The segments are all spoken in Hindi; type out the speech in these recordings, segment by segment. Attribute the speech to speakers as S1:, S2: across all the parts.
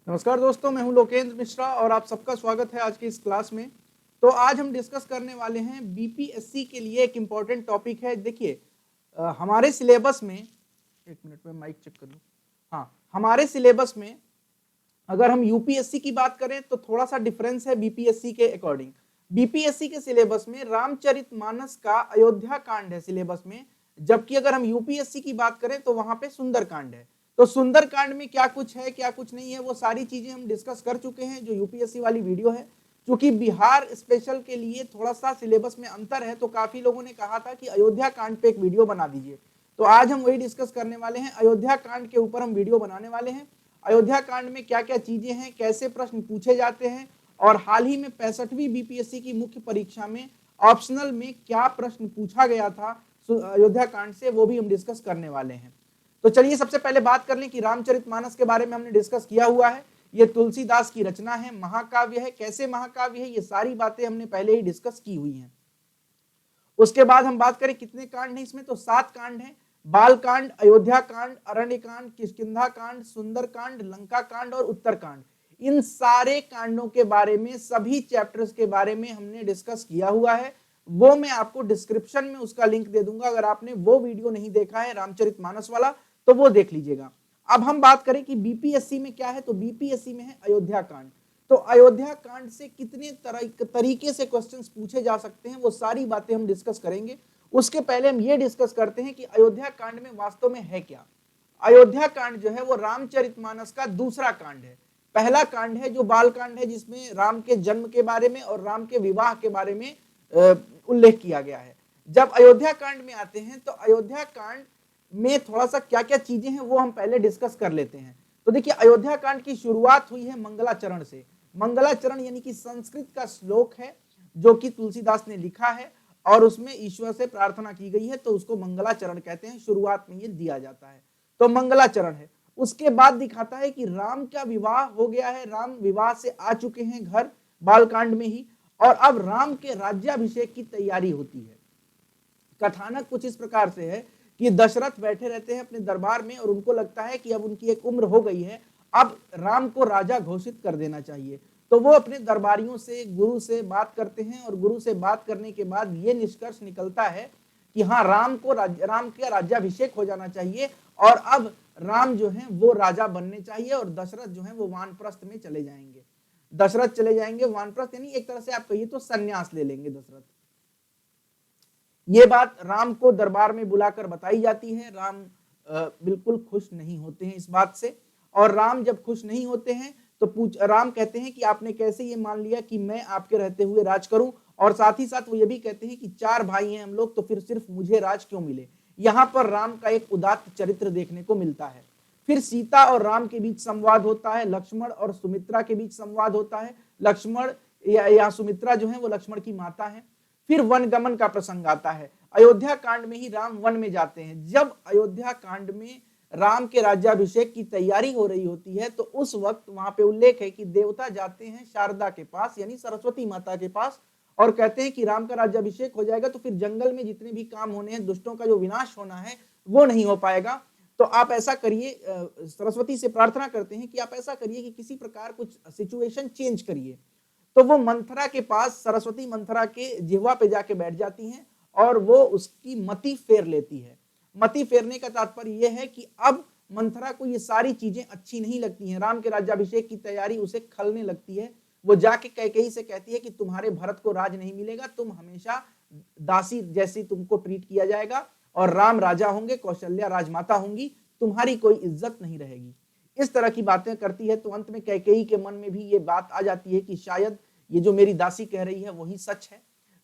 S1: नमस्कार दोस्तों, मैं हूं लोकेंद्र मिश्रा और आप सबका स्वागत है आज की इस क्लास में। तो आज हम डिस्कस करने वाले हैं बीपीएससी के लिए एक इम्पॉर्टेंट टॉपिक है। देखिए हमारे सिलेबस में, एक मिनट में माइक चेक कर लूं। हाँ, हमारे सिलेबस में अगर हम यूपीएससी की बात करें तो थोड़ा सा डिफरेंस है बीपीएससी के अकॉर्डिंग। बीपीएससी के सिलेबस में रामचरितमानस का अयोध्या कांड है सिलेबस में, जबकि अगर हम यूपीएससी की बात करें तो वहां पे सुंदरकांड है। तो सुंदरकांड में क्या कुछ है क्या कुछ नहीं है वो सारी चीजें हम डिस्कस कर चुके हैं जो यूपीएससी वाली वीडियो है। क्योंकि बिहार स्पेशल के लिए थोड़ा सा सिलेबस में अंतर है तो काफी लोगों ने कहा था कि अयोध्या कांड पे एक वीडियो बना दीजिए। तो आज हम वही डिस्कस करने वाले हैं, अयोध्या कांड के ऊपर हम वीडियो बनाने वाले हैं। अयोध्या कांड में क्या क्या चीजें हैं, कैसे प्रश्न पूछे जाते हैं, और हाल ही में 65वीं बीपीएससी की मुख्य परीक्षा में ऑप्शनल में क्या प्रश्न पूछा गया था अयोध्या कांड से, वो भी हम डिस्कस करने वाले हैं। तो चलिए सबसे पहले बात कर लें कि रामचरितमानस के बारे में हमने डिस्कस किया हुआ है। ये तुलसीदास की रचना है, महाकाव्य है। कैसे महाकाव्य है ये सारी बातें हमने पहले ही डिस्कस की हुई हैं। उसके बाद हम बात करें कितने कांड हैं इसमें, तो 7 कांड हैं। बाल कांड, अयोध्या कांड, अरण्य कांड, किष्किंधा कांड, सुंदर कांड, लंका कांड और उत्तर कांड। इन सारे कांडों के बारे में, सभी चैप्टर्स के बारे में हमने डिस्कस किया हुआ है। वो मैं आपको डिस्क्रिप्शन में उसका लिंक दे दूंगा। अगर आपने वो वीडियो नहीं देखा है रामचरितमानस वाला तो वो देख लीजिएगा। अब हम बात करें कि बीपीएससी में क्या है, तो बीपीएससी में है अयोध्या कांड। तो अयोध्या कांड से कितने तरीके से क्वेश्चंस पूछे जा सकते हैं वो सारी बातें हम डिस्कस करेंगे। उसके पहले हम ये डिस्कस करते हैं कि अयोध्या कांड में वास्तव में है क्या। अयोध्या कांड जो है वो रामचरितमानस का दूसरा कांड है। पहला कांड है जो बाल कांड है, जिसमें राम के जन्म के बारे में और राम के विवाह के बारे में उल्लेख किया गया है। जब अयोध्या कांड में आते हैं तो अयोध्या कांड में थोड़ा सा क्या क्या चीजें हैं वो हम पहले डिस्कस कर लेते हैं। तो देखिए अयोध्या कांड की शुरुआत हुई है मंगलाचरण से। मंगलाचरण यानी कि संस्कृत का श्लोक है जो कि तुलसीदास ने लिखा है और उसमें ईश्वर से प्रार्थना की गई है, तो उसको मंगलाचरण कहते हैं। शुरुआत में ये दिया जाता है, तो मंगलाचरण है। उसके बाद दिखाता है कि राम का विवाह हो गया है, राम विवाह से आ चुके हैं घर बालकांड में ही, और अब राम के राज्याभिषेक की तैयारी होती है। कथानक कुछ इस प्रकार से है कि दशरथ बैठे रहते हैं अपने दरबार में और उनको लगता है कि अब उनकी एक उम्र हो गई है, अब राम को राजा घोषित कर देना चाहिए। तो वो अपने दरबारियों से, गुरु से बात करते हैं और गुरु से बात करने के बाद ये निष्कर्ष निकलता है कि हाँ, राम का राज्याभिषेक हो जाना चाहिए और अब राम जो है वो राजा बनने चाहिए और दशरथ जो है वो वानप्रस्थ में चले जाएंगे। दशरथ चले जाएंगे वानप्रस्थ, यानी एक तरह से आप कहिए तो संन्यास ले लेंगे दशरथ। ये बात राम को दरबार में बुलाकर बताई जाती है। राम बिल्कुल खुश नहीं होते हैं इस बात से, और राम जब खुश नहीं होते हैं तो राम कहते हैं कि आपने कैसे ये मान लिया कि मैं आपके रहते हुए राज करूं, और साथ ही साथ वो ये भी कहते हैं कि 4 भाई हैं हम लोग, तो फिर सिर्फ मुझे राज क्यों मिले। यहां पर राम का एक उदात्त चरित्र देखने को मिलता है। फिर सीता और राम के बीच संवाद होता है, लक्ष्मण और सुमित्रा के बीच संवाद होता है। लक्ष्मण या सुमित्रा जो है वो लक्ष्मण की माता है। फिर वनगमन का प्रसंग आता है। अयोध्या कांड में ही राम वन में जाते हैं। जब अयोध्या कांड में राम के राज्याभिषेक की तैयारी हो रही होती है तो उस वक्त वहां पे उल्लेख है कि देवता जाते हैं शारदा के पास, यानी सरस्वती माता के पास, और कहते हैं कि राम का राज्याभिषेक हो जाएगा तो फिर जंगल में जितने भी काम होने हैं, दुष्टों का जो विनाश होना है वो नहीं हो पाएगा। तो आप ऐसा करिए, सरस्वती से प्रार्थना करते हैं कि आप ऐसा करिए कि किसी प्रकार कुछ सिचुएशन चेंज करिए। तो वो मंथरा के पास, सरस्वती मंथरा के जिह्वा पे जाके बैठ जाती हैं और वो उसकी मति फेर लेती है। मति फेरने का तात्पर्य यह है कि अब मंथरा को ये सारी चीजें अच्छी नहीं लगती हैं। राम के राज्याभिषेक की तैयारी उसे खलने लगती है। वो जाके कैकेयी से कहती है कि तुम्हारे भरत को राज नहीं मिलेगा, तुम हमेशा दासी जैसी तुमको ट्रीट किया जाएगा, और राम राजा होंगे, कौशल्या राजमाता होंगी, तुम्हारी कोई इज्जत नहीं रहेगी। इस तरह की बातें करती है। तो अंत में कैकेयी के मन में भी ये बात आ जाती है कि शायद ये जो मेरी दासी कह रही है वही सच है।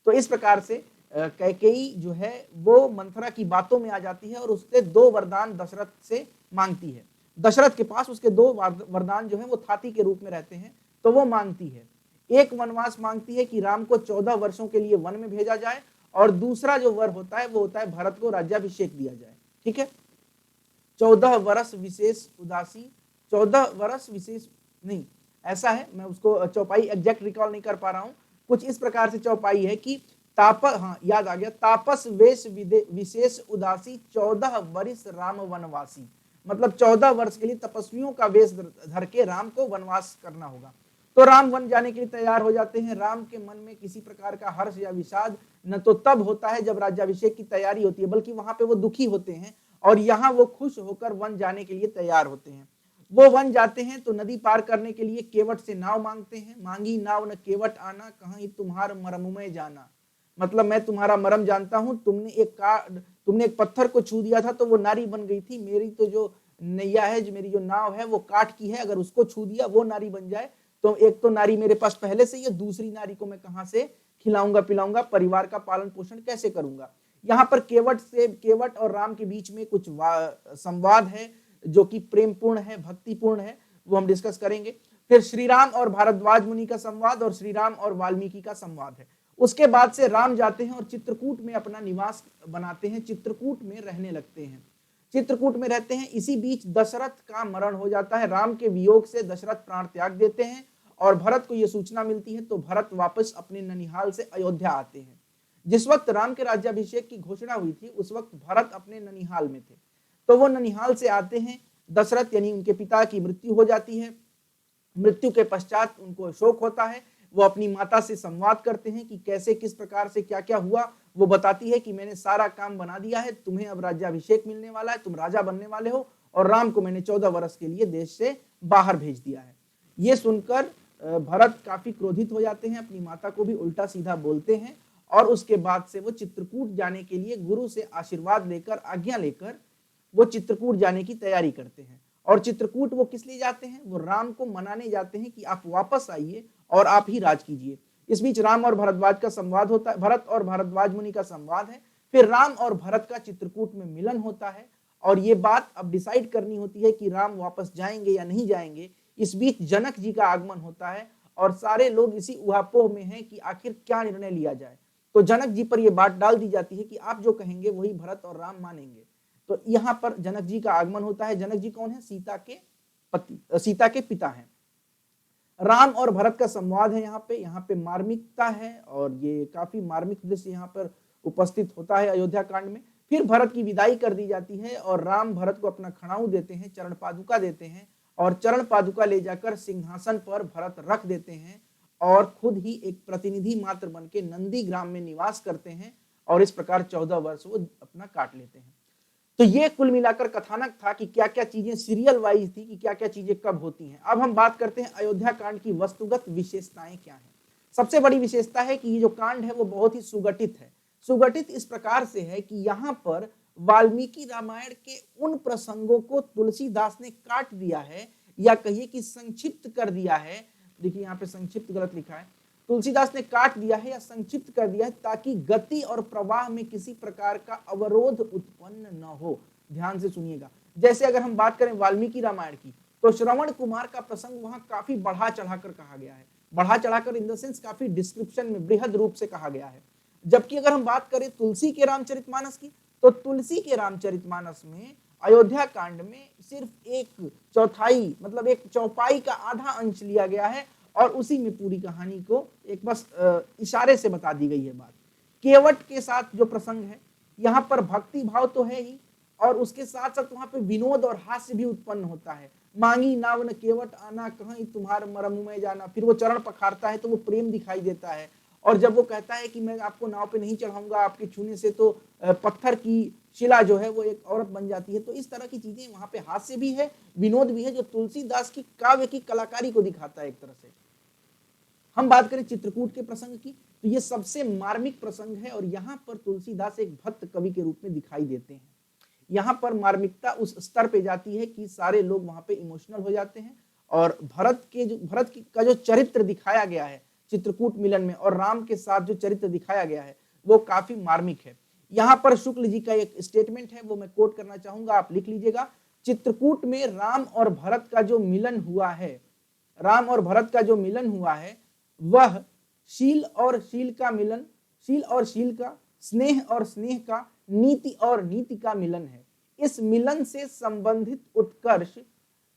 S1: तो इस प्रकार से कैकेयी जो है वो मंथरा की बातों में आ जाती है और उससे 2 वरदान दशरथ से मांगती है। दशरथ के पास उसके 2 वरदान जो है वो थाती के रूप में रहते हैं, तो वो मांगती है। एक वनवास मांगती है कि राम को 14 वर्षों के लिए वन में भेजा जाए, और दूसरा जो वर होता है वो होता है भरत को राज्याभिषेक दिया जाए। ठीक है, 14 वर्ष विशेष उदासी, 14 वर्ष विशेष नहीं, ऐसा है, मैं उसको चौपाई एग्जैक्ट रिकॉल नहीं कर पा रहा हूं। कुछ इस प्रकार से चौपाई है कि तापस, हाँ याद आ गया, तापस वेश विशेष उदासी 14 वर्ष राम वनवासी। मतलब 14 वर्ष के लिए तपस्वियों का वेश धर के राम को वनवास करना होगा। तो राम वन जाने के लिए तैयार हो जाते हैं। राम के मन में किसी प्रकार का हर्ष या विषाद न तो तब होता है जब राज्याभिषेक की तैयारी होती है, बल्कि वहां पे वो दुखी होते हैं और यहाँ वो खुश होकर वन जाने के लिए तैयार होते हैं। वो वन जाते हैं तो नदी पार करने के लिए केवट से नाव मांगते हैं। मांगी नाव न केवट आना, कहीं तुम्हार मरम में जाना। मतलब मैं तुम्हारा मरम जानता हूं, तुमने एक पत्थर को छू दिया था तो वो नारी बन गई थी। मेरी तो जो नैया है, जो मेरी जो नाव है वो काठ की है, अगर उसको छू दिया वो नारी बन जाए तो एक तो नारी मेरे पास पहले से ही है, दूसरी नारी को मैं कहां से खिलाऊंगा पिलाऊंगा, परिवार का पालन पोषण कैसे करूंगा। यहाँ पर केवट और राम के बीच में कुछ संवाद है जो कि प्रेमपूर्ण है, भक्तिपूर्ण है, वो हम डिस्कस करेंगे। फिर श्री राम और भारद्वाज मुनि का संवाद और श्री राम और वाल्मीकि का संवाद है। उसके बाद से राम जाते हैं और चित्रकूट में अपना निवास बनाते हैं, चित्रकूट में रहने लगते हैं, चित्रकूट में रहते हैं। इसी बीच दशरथ का मरण हो जाता है। राम के वियोग से दशरथ प्राण त्याग देते हैं और भरत को यह सूचना मिलती है तो भरत वापस अपने ननिहाल से अयोध्या आते हैं। जिस वक्त राम के राज्याभिषेक की घोषणा हुई थी उस वक्त भरत अपने ननिहाल में थे, तो वो ननिहाल से आते हैं। दशरथ यानी उनके पिता की मृत्यु हो जाती है। मृत्यु के पश्चात उनको शोक होता है। वो अपनी माता से संवाद करते हैं कि कैसे किस प्रकार से क्या क्या हुआ। वो बताती है कि मैंने सारा काम बना दिया है, तुम्हें अब राज्याभिषेक मिलने वाला है, तुम राजा बनने वाले हो, और राम को मैंने 14 वर्ष के लिए देश से बाहर भेज दिया है। ये सुनकर भरत काफी क्रोधित हो जाते हैं, अपनी माता को भी उल्टा सीधा बोलते हैं और उसके बाद से वो चित्रकूट जाने के लिए गुरु से आशीर्वाद लेकर, आज्ञा लेकर वो चित्रकूट जाने की तैयारी करते हैं। और चित्रकूट वो किस लिए जाते हैं? वो राम को मनाने जाते हैं कि आप वापस आइए और आप ही राज कीजिए। इस बीच राम और भरद्वाज का संवाद होता है, भरत और भारद्वाज मुनि का संवाद है। फिर राम और भरत का चित्रकूट में मिलन होता है और ये बात अब डिसाइड करनी होती है कि राम वापस जाएंगे या नहीं जाएंगे। इस बीच जनक जी का आगमन होता है और सारे लोग इसी उहापोह में हैं कि आखिर क्या निर्णय लिया जाए। तो जनक जी पर यह बात डाल दी जाती है कि आप जो कहेंगे वही भरत और राम मानेंगे। तो यहाँ पर जनक जी का आगमन होता है। जनक जी कौन है? सीता के पति, सीता के पिता हैं। राम और भरत का संवाद है यहाँ पे मार्मिकता है और ये काफी मार्मिक दृश्य यहाँ पर उपस्थित होता है अयोध्या कांड में। फिर भरत की विदाई कर दी जाती है और राम भरत को अपना खड़ाऊ देते हैं, चरण पादुका देते हैं और चरण पादुका ले जाकर सिंहासन पर भरत रख देते हैं और खुद ही एक प्रतिनिधि मात्र बन के नंदी ग्राम में निवास करते हैं और इस प्रकार 14 वर्ष वो अपना काट लेते हैं। तो ये कुल मिलाकर कथानक था कि क्या क्या चीजें सीरियल वाइज थी, कि क्या क्या चीजें कब होती हैं। अब हम बात करते हैं अयोध्या कांड की वस्तुगत विशेषताएं क्या हैं। सबसे बड़ी विशेषता है कि ये जो कांड है वो बहुत ही सुगठित है। सुगठित इस प्रकार से है कि यहाँ पर वाल्मीकि रामायण के उन प्रसंगों को तुलसीदास ने काट दिया है या कहिए कि संक्षिप्त कर दिया है। देखिए यहाँ पे संक्षिप्त गलत लिखा है, तुलसीदास ने काट दिया है या संक्षिप्त कर दिया है ताकि गति और प्रवाह में किसी प्रकार का अवरोध उत्पन्न न हो। ध्यान से सुनिएगा। जैसे अगर हम बात करें वाल्मीकि रामायण की तो श्रवण कुमार का प्रसंग वहां काफी बढ़ा चढ़ाकर कहा गया है, बढ़ा चढ़ाकर इन द सेंस काफी डिस्क्रिप्शन में बृहद रूप से कहा गया है। जबकि अगर हम बात करें तुलसी के रामचरितमानस की तो तुलसी के रामचरितमानस में अयोध्या कांड में सिर्फ एक चौथाई मतलब एक चौपाई का आधा अंश लिया गया है और उसी में पूरी कहानी को एक बस इशारे से बता दी गई है बात। केवट के साथ जो प्रसंग है यहाँ पर भक्ति भाव तो है ही और उसके साथ साथ वहां पे विनोद और हास्य भी उत्पन्न होता है। मांगी नाव न केवट आना, कहीं तुम्हार मरम में जाना। फिर वो चरण पखारता है तो वो प्रेम दिखाई देता है और जब वो कहता है कि मैं आपको नाव पे नहीं चढ़ाऊंगा, आपके छूने से तो पत्थर की शिला जो है वो एक औरत बन जाती है। तो इस तरह की चीजें वहां पे हास्य भी है, विनोद भी है, जो तुलसीदास की काव्य की कलाकारी को दिखाता है एक तरह से। हम बात करें चित्रकूट के प्रसंग की तो ये सबसे मार्मिक प्रसंग है और यहाँ पर तुलसीदास एक भक्त कवि के रूप में दिखाई देते हैं। यहाँ पर मार्मिकता उस स्तर पे जाती है कि सारे लोग वहां पे इमोशनल हो जाते हैं और भरत का जो चरित्र दिखाया गया है चित्रकूट मिलन में और राम के साथ जो चरित्र दिखाया गया है वो काफी मार्मिक है। यहाँ पर शुक्ल जी का एक स्टेटमेंट है वो मैं कोट करना चाहूंगा, आप लिख लीजिएगा। चित्रकूट में राम और भरत का जो मिलन हुआ है, राम और भरत का जो मिलन हुआ है वह शील और शील का मिलन, शील और शील का, स्नेह और स्नेह का, नीति और नीति का मिलन है। इस मिलन से संबंधित उत्कर्ष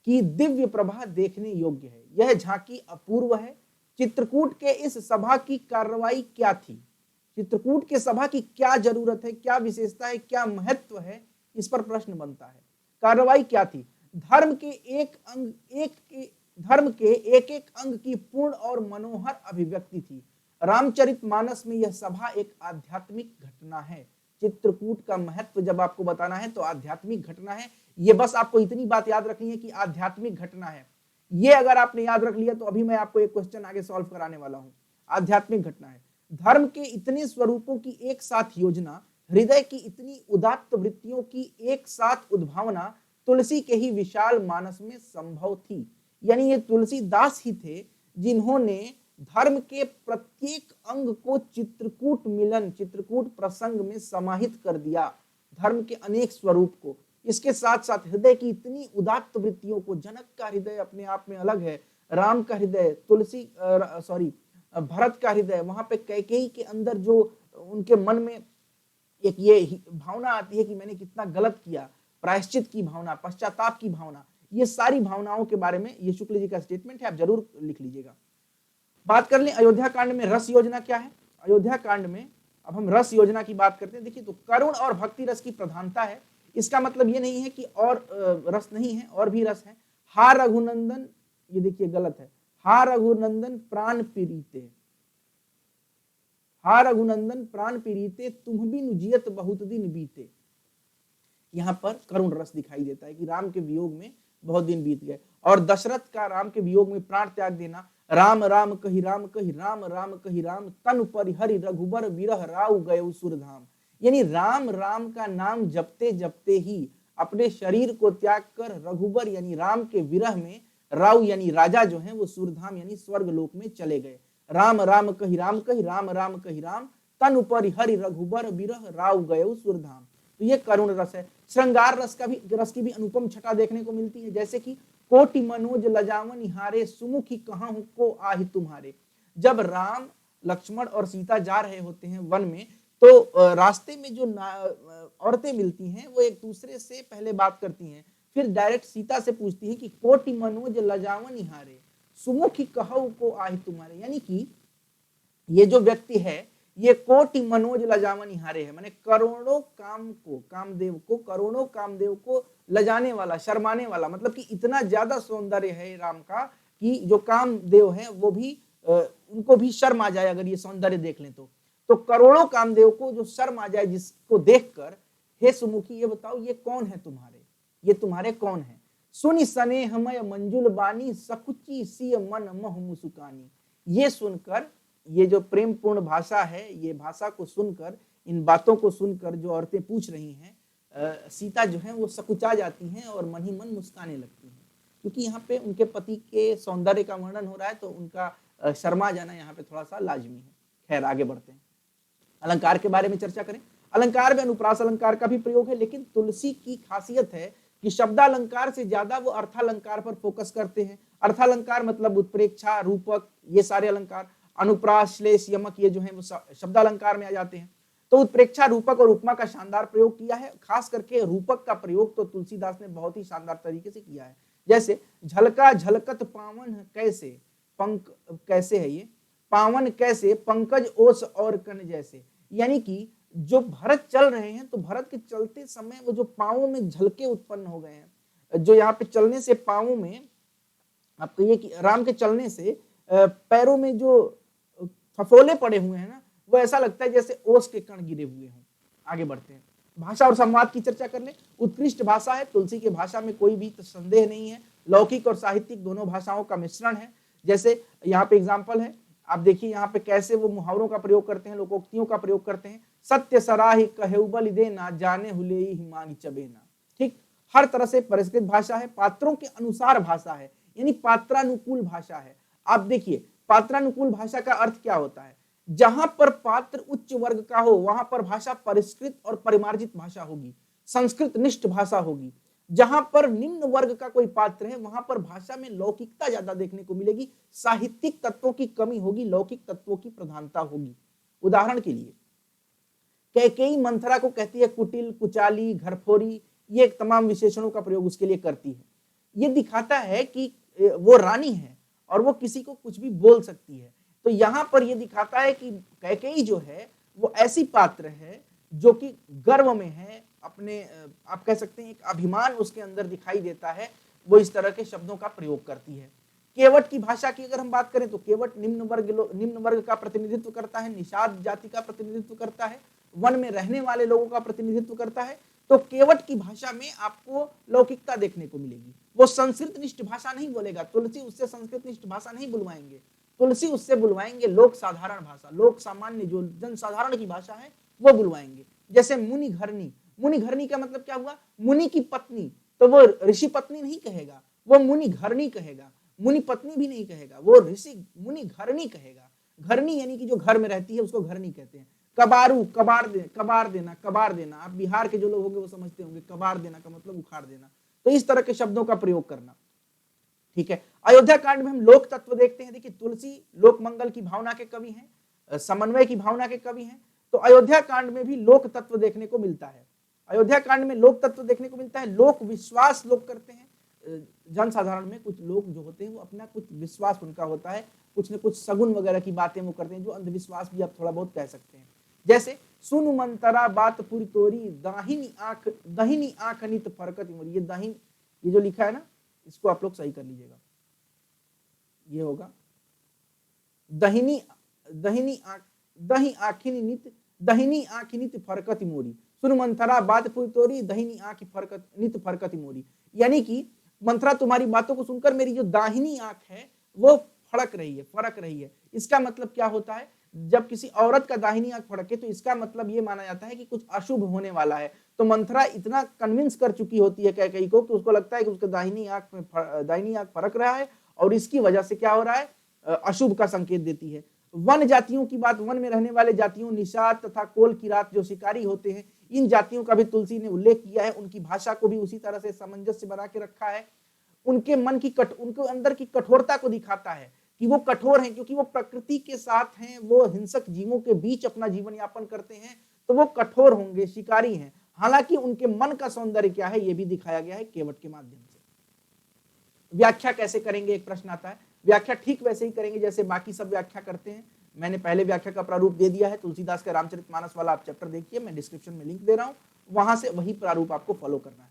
S1: की दिव्य प्रभा देखने योग्य है। यह झांकी अपूर्व है। चित्रकूट के इस सभा की कार्रवाई क्या थी? चित्रकूट के सभा की क्या जरूरत है, क्या विशेषता है, क्या महत्व है, इस पर प्रश्न बनता है। कार्रवाई क्या थी? धर्म के एक एक अंग की पूर्ण और मनोहर अभिव्यक्ति थी। रामचरितमानस में यह सभा एक आध्यात्मिक घटना है। चित्रकूट का महत्व जब आपको बताना है तो आध्यात्मिक घटना है। ये बस आपको इतनी बात याद रखनी है कि आध्यात्मिक घटना है। ये अगर आपने याद रख लिया तो अभी मैं आपको एक क्वेश्चन आगे सॉल्व कराने वाला हूं। आध्यात्मिक घटना है। धर्म के इतने स्वरूपों की एक साथ योजना, हृदय की इतनी उदात्त वृत्तियों की एक साथ उद्भावना तुलसी के ही विशाल मानस में संभव थी। यानी ये तुलसीदास ही थे जिन्होंने धर्म के प्रत्येक अंग को चित्रकूट मिलन, चित्रकूट प्रसंग में समाहित कर दिया, धर्म के अनेक स्वरूप को। इसके साथ साथ हृदय की इतनी उदात्त वृत्तियों को, जनक का हृदय अपने आप में अलग है, राम का हृदय, भरत का हृदय, वहां पे कैकेयी के अंदर जो उनके मन में एक ये भावना आती है कि मैंने कितना गलत किया, प्रायश्चित की भावना, पश्चाताप की भावना, ये सारी भावनाओं के बारे में ये शुक्ल जी का स्टेटमेंट है, आप जरूर लिख लीजिएगा। बात कर लें अयोध्या कांड में रस योजना क्या है। अयोध्या कांड में अब हम रस योजना की बात करते हैं। देखिए, तो करुण और भक्ति रस की प्रधानता है। इसका मतलब ये नहीं है कि और रस नहीं है, और भी रस है। हा रघुनंदन, ये देखिए गलत है, हा रघुनंदन प्राण पीड़िते, हा रघुनंदन प्राण पीड़िते, तुम भी नुजियत बहुत दिन बीते। यहां पर करुण रस दिखाई देता है कि राम के वियोग में बहुत दिन बीत गए। और दशरथ का राम के वियोग में प्राण त्याग देना, राम राम कही राम कही, राम राम कही राम, तन परिहरि रघुबर विरह राउ गए सुरधाम। यानी राम राम का नाम जपते जपते ही अपने शरीर को त्याग कर रघुबर यानी राम के विरह में, राउ यानी राजा जो है वो सुरधाम यानी स्वर्ग लोक में चले गए। राम राम कही राम कही, राम राम कही राम, तन परिहरि रघुबर विरह राउ गए सुरधाम। तो ये करुण रस है। श्रृंगार रस की भी अनुपम छटा देखने को मिलती है, जैसे कि कोटि मनोज लजावन निहारे, सुमुखी कहां को आहि तुम्हारे। जब राम, लक्ष्मण और सीता जा रहे होते हैं वन में, तो रास्ते में जो औरतें मिलती हैं वो एक दूसरे से पहले बात करती हैं, फिर डायरेक्ट सीता से पूछती हैं कि कोटि मनोज लजावन निहारे, सुमुखी कहु को आहि तुम्हारे। यानी कि ये जो व्यक्ति है ये कोटि मनोज लजावन निहारे है, माने करोड़ों कामदेव को लजाने वाला, शर्माने वाला, मतलब कि इतना ज्यादा सौंदर्य है राम का कि जो कामदेव हैं वो भी उनको भी शर्म आ जाए अगर ये सौंदर्य देख लें तो करोड़ों कामदेव को जो शर्म आ जाए जिसको देखकर, हे सुमुखी ये बताओ ये कौन है तुम्हारे, ये तुम्हारे कौन है। सुनि स्नेहमय मंजुल बानी, सकुची सिय मन मोह मुसुकानी। ये सुनकर, ये जो प्रेम पूर्ण भाषा है, ये भाषा को सुनकर, इन बातों को सुनकर जो औरतें पूछ रही हैं, सीता जो है वो सकुचा जाती हैं और मन ही मन मुस्काने लगती हैं, क्योंकि यहाँ पे उनके पति के सौंदर्य का वर्णन हो रहा है, तो उनका शर्मा जाना यहाँ पे थोड़ा सा लाजमी है। खैर आगे बढ़ते हैं, अलंकार के बारे में चर्चा करें। अलंकार में अनुप्रास अलंकार का भी प्रयोग है, लेकिन तुलसी की खासियत है कि शब्दालंकार से ज्यादा वो अर्थालंकार पर फोकस करते हैं। अर्थालंकार मतलब उत्प्रेक्षा, रूपक, ये सारे अलंकार, अनुप्रास, श्लेष, यमक, ये जो है वो शब्दालंकार में आ जाते हैं। तो उत्प्रेक्षा, रूपक और उपमा का शानदार प्रयोग किया है। खास करके रूपक का प्रयोग तो तुलसीदास ने बहुत ही शानदार तरीके से किया है। जैसे झलका झलकत पावन कैसे, कैसे है ये, पावन कैसे पंकज ओस और कन जैसे। यानी कि जो भरत चल रहे हैं तो भरत के चलते समय वो जो पांवों में झलके उत्पन्न हो गए हैं, जो यहाँ पे चलने से पांवों में, आप कहिए कि राम के चलने से पैरों में जो फफोले पड़े हुए हैं ना, वो ऐसा लगता है जैसे ओस के कण गिरे हुए हों। आगे बढ़ते हैं, भाषा और संवाद की चर्चा कर लें। उत्कृष्ट भाषा है तुलसी की भाषा में, कोई भी संदेह नहीं है। लौकिक और साहित्यिक दोनों भाषाओं का मिश्रण है। जैसे यहाँ पे एग्जाम्पल है, आप देखिए यहाँ पे कैसे वो मुहावरों का प्रयोग करते हैं, लोकोक्तियों का प्रयोग करते हैं। सत्य सराही कहेउ बलि देना, जाने हुलेई हिमांगी चबेना। ठीक, हर तरह से परिष्कृत भाषा है। पात्रों के अनुसार भाषा है, यानी पात्रानुकूल भाषा है। आप देखिए पात्रानुकूल भाषा का अर्थ क्या होता है, जहां पर पात्र उच्च वर्ग का हो वहां पर भाषा परिष्कृत और परिमार्जित भाषा होगी, संस्कृत निष्ठ भाषा होगी। जहां पर निम्न वर्ग का कोई पात्र है वहां पर भाषा में लौकिकता ज्यादा देखने को मिलेगी, साहित्यिक तत्वों की कमी होगी, लौकिक तत्वों की प्रधानता होगी। उदाहरण के लिए कैकेयी मंथरा को कहती है कुटिल, कुचाली, घरफोरी, ये तमाम विशेषणों का प्रयोग उसके लिए करती है। ये दिखाता है कि वो रानी है और वो किसी को कुछ भी बोल सकती है। तो यहां पर ये दिखाता है कि कैकेयी जो है वो ऐसी पात्र है जो कि गर्व में है, अपने आप कह सकते हैं एक अभिमान उसके अंदर दिखाई देता है, वो इस तरह के शब्दों का प्रयोग करती है। केवट की भाषा की अगर हम बात करें तो केवट निम्न वर्ग का प्रतिनिधित्व करता है, निषाद जाति का प्रतिनिधित्व करता है, वन में रहने वाले लोगों का प्रतिनिधित्व करता है। तो केवट की भाषा में आपको लौकिकता देखने को मिलेगी। वो संस्कृत निष्ठ भाषा नहीं बोलेगा, तुलसी उससे संस्कृत निष्ठ भाषा नहीं बुलवाएंगे, तुलसी उससे बुलवाएंगे लोक साधारण भाषा, लोक सामान्य जो जनसाधारण की भाषा है वो बुलवाएंगे। जैसे मुनि घरनी, मुनि घरनी का मतलब क्या हुआ, मुनि की पत्नी, तो वो ऋषि पत्नी नहीं कहेगा, वो मुनि घरनी कहेगा, मुनि पत्नी भी नहीं कहेगा, वो ऋषि मुनि घरनी कहेगा। घरनी यानी कि जो घर में रहती है उसको घरनी कहते हैं। कबारू, कबार देना, आप बिहार के जो लोग होंगे वो समझते होंगे, कबार देना का मतलब उखाड़ देना। तो इस तरह के शब्दों का प्रयोग करना, ठीक है। अयोध्या कांड में हम लोक तत्व देखते हैं। देखिए तुलसी लोक मंगल की भावना के कवि हैं, समन्वय की भावना के कवि हैं, तो अयोध्या कांड में भी लोक तत्व देखने को मिलता है। अयोध्या कांड में लोक तत्व देखने को मिलता है। लोक विश्वास लोग करते हैं, जनसाधारण में कुछ लोग जो होते हैं वो अपना कुछ विश्वास उनका होता है, कुछ न कुछ सगुन वगैरह की बातें वो करते हैं, जो अंधविश्वास भी आप थोड़ा बहुत कह सकते हैं। जैसे सुनु मंतरा बात पुरी तोरी, दहिनी आंख नित फरकत मोरी। ये दाहिनी, ये जो लिखा है ना, इसको आप लोग सही कर लीजिएगा, ये होगा दहिनी आंखी नित फरकत मोरी, सुनु मंथरा बात पुरी तोरी, दहिनी आंखी नित फरकत मोरी। यानी कि मंथरा तुम्हारी बातों को सुनकर मेरी जो दाहिनी आंख है वो फड़क रही है। इसका मतलब क्या होता है, जब किसी औरत का दाहिनी आंख फड़के तो इसका मतलब ये माना जाता है कि कुछ अशुभ होने वाला है। तो मंथरा इतना कन्विंस कर चुकी होती है कैकेयी को कि उसको लगता है कि उसके दाहिनी आंख फड़क रहा है और इसकी वजह से क्या हो रहा है, अशुभ का संकेत देती है। वन जातियों की बात, वन में रहने वाले जातियों, निषाद तथा कोल किरात जो शिकारी होते हैं, इन जातियों का भी तुलसी ने उल्लेख किया है। उनकी भाषा को भी उसी तरह से सामंजस्य बना के रखा है। उनके मन की उनके अंदर की कठोरता को दिखाता है कि वो कठोर हैं, क्योंकि वो प्रकृति के साथ हैं, वो हिंसक जीवों के बीच अपना जीवन यापन करते हैं, तो वो कठोर होंगे, शिकारी हैं। हालांकि उनके मन का सौंदर्य क्या है ये भी दिखाया गया है केवट के माध्यम से। व्याख्या कैसे करेंगे, एक प्रश्न आता है। व्याख्या ठीक वैसे ही करेंगे जैसे बाकी सब व्याख्या करते हैं। मैंने पहले व्याख्या का प्रारूप दे दिया है, तुलसीदास का रामचरितमानस वाला आप चैप्टर देखिए, मैं डिस्क्रिप्शन में लिंक दे रहा हूं, वहां से वही प्रारूप आपको फॉलो करना है।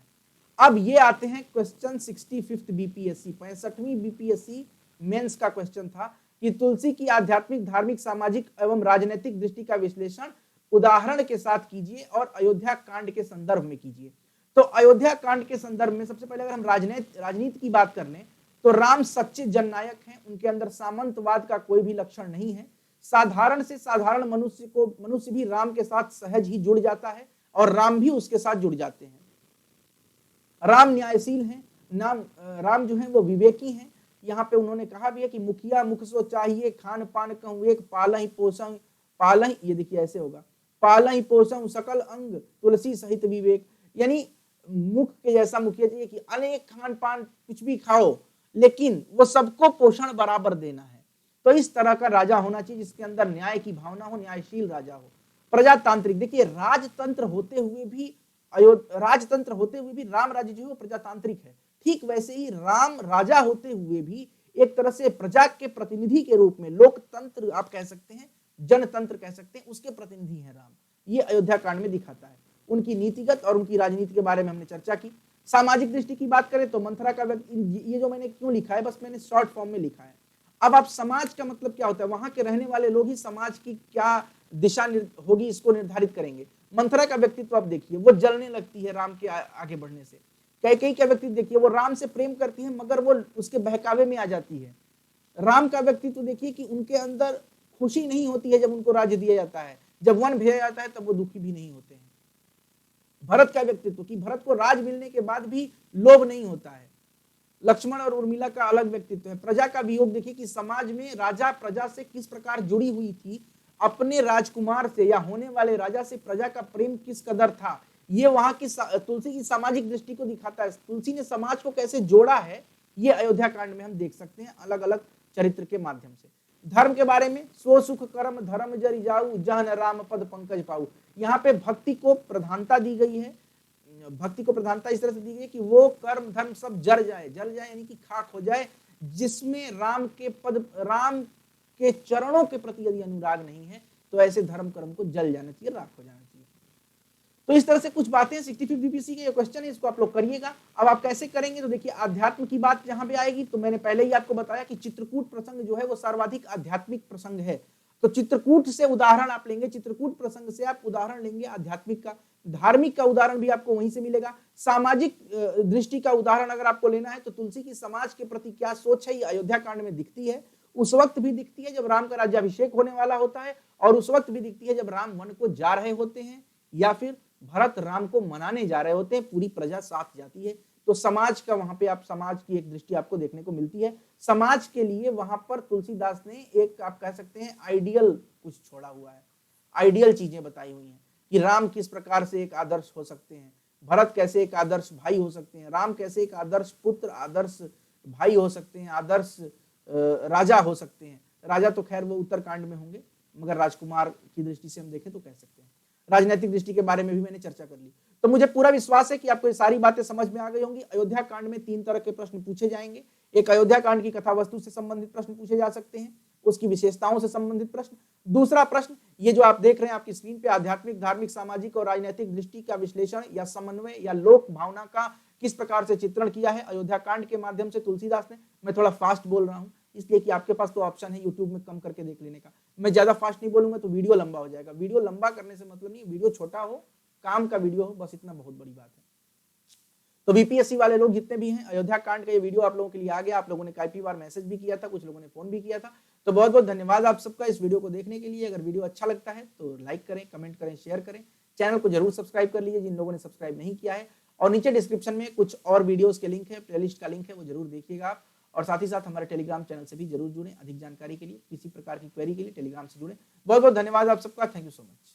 S1: अब ये आते हैं क्वेश्चन 65 बीपीएससी, 65वीं बीपीएससी मेंस का क्वेश्चन था कि तुलसी की आध्यात्मिक, धार्मिक, सामाजिक एवं राजनीतिक दृष्टि का विश्लेषण उदाहरण के साथ कीजिए और अयोध्या कांड के संदर्भ में कीजिए। तो अयोध्या कांड के संदर्भ में सबसे पहले अगर हम राजनीति की बात कर लें तो राम सच्चे जननायक हैं, उनके अंदर सामंतवाद का कोई भी लक्षण नहीं है। साधारण से साधारण मनुष्य भी राम के साथ सहज ही जुड़ जाता है और राम भी उसके साथ जुड़ जाते हैं। राम न्यायशील हैं, राम जो है वो विवेकी हैं। यहाँ पे उन्होंने कहा भी है कि मुखिया मुख सो चाहिए, खान पान कहूँ एक, पालही, ये देखिए ऐसे होगा, पालही पोषण सकल अंग, तुलसी सहित विवेक। यानी मुख के जैसा मुखिया चाहिए कि अनेक खान पान कुछ भी खाओ, लेकिन वो सबको पोषण बराबर देना है। तो इस तरह का राजा होना चाहिए जिसके अंदर न्याय की भावना हो, न्यायशील राजा हो। प्रजातांत्रिक, देखिए राजतंत्र होते हुए भी राम राज्य जो है वो प्रजातांत्रिक है। ठीक वैसे ही राम राजा होते हुए भी एक तरह से प्रजा के प्रतिनिधि के रूप में, लोकतंत्र आप कह सकते हैं, जनतंत्र कह सकते हैं, उसके प्रतिनिधि हैं राम। ये अयोध्या कांड में दिखाता है। उनकी नीतिगत और उनकी राजनीति के बारे में हमने चर्चा की। सामाजिक दृष्टि की बात करें तो मंथरा का ये जो मैंने क्यों लिखा है, बस मैंने शॉर्ट फॉर्म में लिखा है। अब आप समाज का मतलब क्या होता है, वहां के रहने वाले लोग ही समाज की क्या दिशा होगी इसको निर्धारित करेंगे। मंथरा का व्यक्तित्व आप देखिए, वो जलने लगती है राम के आगे बढ़ने से। कैकेयी का व्यक्तित्व देखिए, वो राम से प्रेम करती है मगर वो उसके बहकावे में आ जाती है। राम का व्यक्तित्व देखिए कि उनके अंदर खुशी नहीं होती है जब उनको राज्य दिया जाता है, जब वन भेजा जाता है तब वो दुखी भी नहीं होते हैं। भरत का व्यक्तित्व कि भरत को राज मिलने के बाद भी लोभ नहीं होता है। लक्ष्मण और उर्मिला का अलग व्यक्तित्व है। प्रजा का वियोग देखिए कि समाज में राजा प्रजा से किस प्रकार जुड़ी हुई थी, अपने राजकुमार से या होने वाले राजा से प्रजा का प्रेम किस कदर था, ये वहां की तुलसी की सामाजिक दृष्टि को दिखाता है। तुलसी ने समाज को कैसे जोड़ा है ये अयोध्या कांड में हम देख सकते हैं अलग अलग चरित्र के माध्यम से। धर्म के बारे में, स्व सुख कर्म धर्म जरि जाऊ, जहन राम पद पंकज पाऊ। यहाँ पे भक्ति को प्रधानता दी गई है। भक्ति को प्रधानता इस तरह से दी गई है कि वो कर्म धर्म सब जल जाए यानी कि खाक हो जाए, जिसमें राम के चरणों के प्रति यदि अनुराग नहीं है तो ऐसे धर्म कर्म को जल जाना चाहिए, राख हो जाना चाहिए। तो इस तरह से कुछ बातें 65 बीपीएससी के ये क्वेश्चन है, इसको आप लोग करिएगा। अब आप कैसे करेंगे, तो देखिए अध्यात्म की बात जहां पे आएगी, तो मैंने पहले ही आपको बताया कि चित्रकूट प्रसंग जो है वो सर्वाधिक आध्यात्मिक प्रसंग है। तो चित्रकूट से उदाहरण आप लेंगे, चित्रकूट प्रसंग से आप उदाहरण लेंगे आध्यात्मिक का, धार्मिक का उदाहरण भी आपको वहीं से मिलेगा। सामाजिक दृष्टि का उदाहरण अगर आपको लेना है तो तुलसी की समाज के प्रति क्या सोच है, ये अयोध्या कांड में दिखती है। उस वक्त भी दिखती है जब राम का राज्याभिषेक होने वाला होता है, और उस वक्त भी दिखती है जब राम वन को जा रहे होते हैं, या फिर भरत राम को मनाने जा रहे होते हैं, पूरी प्रजा साथ जाती है। तो समाज का वहां पे आप समाज की एक दृष्टि आपको देखने को मिलती है। समाज के लिए वहां पर तुलसीदास ने एक आप कह सकते हैं आइडियल कुछ छोड़ा हुआ है, आइडियल चीजें बताई हुई हैं कि राम किस प्रकार से एक आदर्श हो सकते हैं, भरत कैसे एक आदर्श भाई हो सकते हैं, राम कैसे एक आदर्श पुत्र, आदर्श भाई हो सकते हैं, आदर्श राजा हो सकते हैं। राजा तो खैर वो उत्तरकांड में होंगे, मगर राजकुमार की दृष्टि से हम देखें तो कह सकते हैं। राजनीतिक दृष्टि के बारे में भी मैंने चर्चा कर ली। तो मुझे पूरा विश्वास है कि आपको ये सारी बातें समझ में आ गई होंगी। अयोध्या कांड में 3 तरह के प्रश्न पूछे जाएंगे। एक अयोध्या कांड की कथा वस्तु से संबंधित प्रश्न पूछे जा सकते हैं, उसकी विशेषताओं से संबंधित प्रश्न। दूसरा प्रश्न ये जो आप देख रहे हैं आपकी स्क्रीन पे, आध्यात्मिक, धार्मिक, सामाजिक और राजनीतिक दृष्टि का विश्लेषण या समन्वय या लोक भावना का किस प्रकार से चित्रण किया है अयोध्या कांड के माध्यम से तुलसीदास ने। मैं थोड़ा फास्ट बोल रहा हूं इसलिए कि आपके पास तो ऑप्शन है यूट्यूब में कम करके देख लेने का। मैं ज्यादा फास्ट नहीं बोलूंगा तो वीडियो लंबा हो जाएगा। वीडियो लंबा करने से मतलब नहीं, वीडियो छोटा हो, काम का वीडियो हो, बस इतना बहुत बड़ी बात है। तो बीपीएससी वाले लोग जितने भी हैं, अयोध्या कांड का ये वीडियो आप लोगों के लिए आ गया। आप लोगों ने काफी बार मैसेज भी किया था, कुछ लोगों ने फोन भी किया था। तो बहुत बहुत धन्यवाद आप सबका इस वीडियो को देखने के लिए। अगर वीडियो अच्छा लगता है तो लाइक करें, कमेंट करें, शेयर करें। चैनल को जरूर सब्सक्राइब कर लीजिए जिन लोगों ने सब्सक्राइब नहीं किया है, और नीचे डिस्क्रिप्शन में कुछ और वीडियोस के लिंक है, प्लेलिस्ट का लिंक है, वो जरूर देखिएगा आप। और साथ ही साथ हमारे टेलीग्राम चैनल से भी जरूर जुड़ें। अधिक जानकारी के लिए, किसी प्रकार की क्वेरी के लिए टेलीग्राम से जुड़ें। बहुत बहुत धन्यवाद आप सबका। Thank you so much.